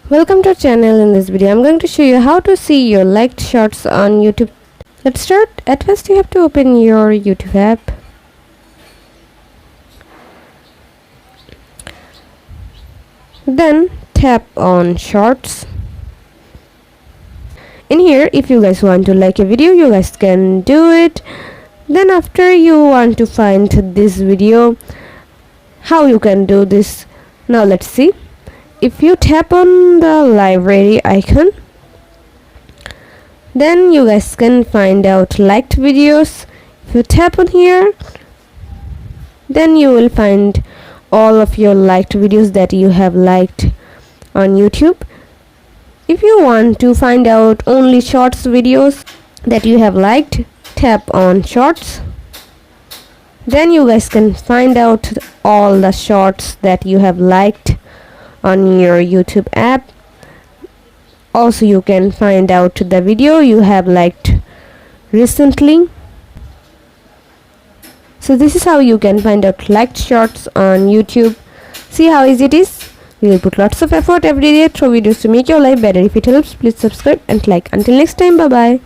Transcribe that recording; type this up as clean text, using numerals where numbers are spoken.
Welcome to our channel. In this video I'm going to show you how to see your liked shorts on YouTube. Let's start. At first you have to open your YouTube app. Then tap on shorts. In here, if you guys want to like a video, you guys can do it. Then after you want to find this video, how you can do this. Now let's see. If you tap on the library icon, then you guys can find out liked videos. If you tap on here, then you will find all of your liked videos that you have liked on YouTube. If you want to find out only shorts videos that you have liked, tap on shorts. Then you guys can find out all the shorts that you have liked on your YouTube app. Also you can find out the video you have liked recently. So this is how you can find out liked shorts on YouTube. See how easy it is? We will put lots of effort every day through videos to make your life better. If it helps, please subscribe and like. Until next time, bye bye.